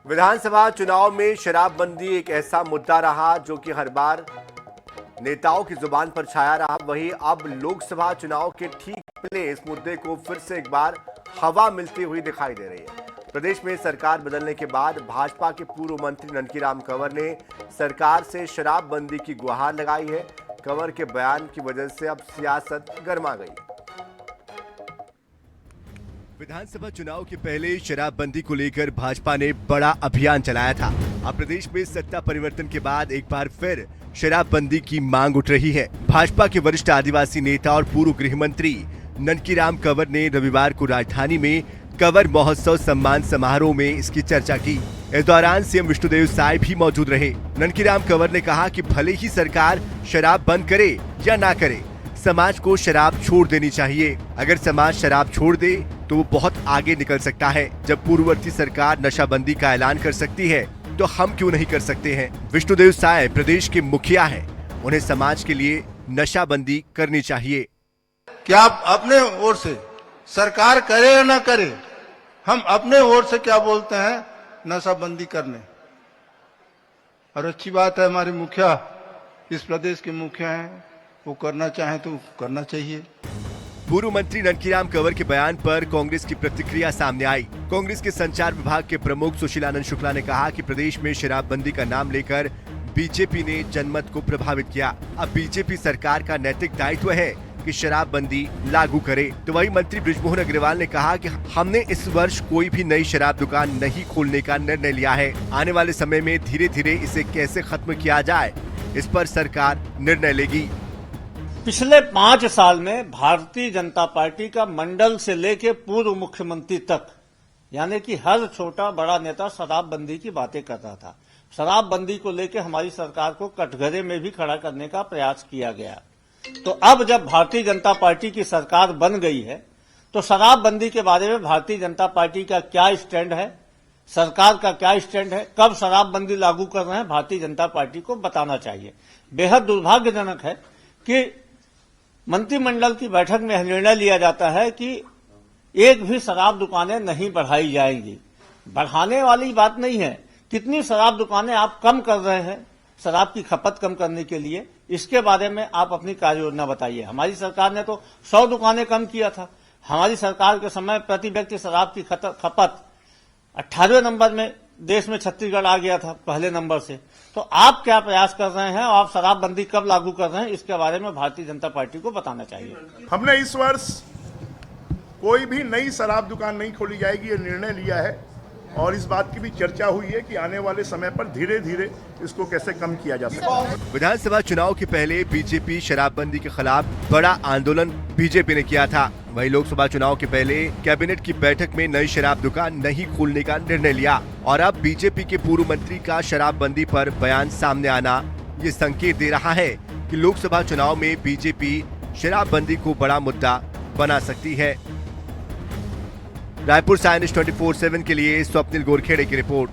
विधानसभा चुनाव में शराबबंदी एक ऐसा मुद्दा रहा जो कि हर बार नेताओं की जुबान पर छाया रहा। वहीं अब लोकसभा चुनाव के ठीक पहले इस मुद्दे को फिर से एक बार हवा मिलती हुई दिखाई दे रही है। प्रदेश में सरकार बदलने के बाद भाजपा के पूर्व मंत्री ननकीराम कंवर ने सरकार से शराबबंदी की गुहार लगाई है। कंवर के बयान की वजह से अब सियासत गर्मा गई। विधानसभा चुनाव के पहले शराबबंदी को लेकर भाजपा ने बड़ा अभियान चलाया था। अब प्रदेश में सत्ता परिवर्तन के बाद एक बार फिर शराबबंदी की मांग उठ रही है। भाजपा के वरिष्ठ आदिवासी नेता और पूर्व गृह मंत्री ननकीराम कंवर ने रविवार को राजधानी में कंवर महोत्सव सम्मान समारोह में इसकी चर्चा की। इस दौरान सीएम विष्णुदेव साय भी मौजूद रहे। ननकीराम कंवर ने कहा कि भले ही सरकार शराब बंद करे या ना करे, समाज को शराब छोड़ देनी चाहिए। अगर समाज शराब छोड़ दे तो वो बहुत आगे निकल सकता है। जब पूर्ववर्ती सरकार नशाबंदी का ऐलान कर सकती है तो हम क्यों नहीं कर सकते हैं। विष्णुदेव साय प्रदेश के मुखिया हैं, उन्हें समाज के लिए नशाबंदी करनी चाहिए। क्या आप अपने ओर से सरकार करे या ना करे, हम अपने ओर से क्या बोलते हैं, नशाबंदी करने। और अच्छी बात है, हमारे मुखिया इस प्रदेश के मुखिया हैं, वो करना चाहे तो करना चाहिए। पूर्व मंत्री ननकीराम कंवर के बयान पर कांग्रेस की प्रतिक्रिया सामने आई। कांग्रेस के संचार विभाग के प्रमुख सुशीलानंद शुक्ला ने कहा कि प्रदेश में शराबबंदी का नाम लेकर बीजेपी ने जनमत को प्रभावित किया। अब बीजेपी सरकार का नैतिक दायित्व है कि शराबबंदी लागू करे। तो वही मंत्री बृजमोहन अग्रवाल ने कहा कि हमने इस वर्ष कोई भी नई शराब दुकान नहीं खोलने का निर्णय लिया है। आने वाले समय में धीरे धीरे इसे कैसे खत्म किया जाए, इस पर सरकार निर्णय लेगी। पिछले 5 साल में भारतीय जनता पार्टी का मंडल से लेकर पूर्व मुख्यमंत्री तक, यानी कि हर छोटा बड़ा नेता शराबबंदी की बातें कर रहा था। शराबबंदी को लेकर हमारी सरकार को कटघरे में भी खड़ा करने का प्रयास किया गया। तो अब जब भारतीय जनता पार्टी की सरकार बन गई है तो शराबबंदी के बारे में भारतीय जनता पार्टी का क्या स्टैंड है, सरकार का क्या स्टैंड है, कब शराबबंदी लागू कर रहे हैं, भारतीय जनता पार्टी को बताना चाहिए। बेहद दुर्भाग्यजनक है कि मंत्रिमंडल की बैठक में निर्णय लिया जाता है कि एक भी शराब दुकानें नहीं बढ़ाई जाएंगी। बढ़ाने वाली बात नहीं है, कितनी शराब दुकानें आप कम कर रहे हैं शराब की खपत कम करने के लिए, इसके बारे में आप अपनी कार्य योजना बताइए। हमारी सरकार ने तो 100 दुकानें कम किया था। हमारी सरकार के समय प्रति व्यक्ति शराब की खपत 18वें नंबर में देश में छत्तीसगढ़ आ गया था पहले नंबर से। तो आप क्या प्रयास कर रहे हैं और आप शराबबंदी कब लागू कर रहे हैं, इसके बारे में भारतीय जनता पार्टी को बताना चाहिए। हमने इस वर्ष कोई भी नई शराब दुकान नहीं खोली जाएगी, ये निर्णय लिया है। और इस बात की भी चर्चा हुई है कि आने वाले समय पर धीरे धीरे इसको कैसे कम किया जा सकता है। विधानसभा चुनाव के पहले बीजेपी शराबबंदी के खिलाफ बड़ा आंदोलन बीजेपी ने किया था। वहीं लोकसभा चुनाव के पहले कैबिनेट की बैठक में नई शराब दुकान नहीं खोलने का निर्णय लिया। और अब बीजेपी के पूर्व मंत्री का शराबबंदी पर बयान सामने आना ये संकेत दे रहा है कि लोकसभा चुनाव में बीजेपी शराबबंदी को बड़ा मुद्दा बना सकती है। रायपुर साइंस 24/7 के लिए स्वप्निल गोरखेड़े की रिपोर्ट।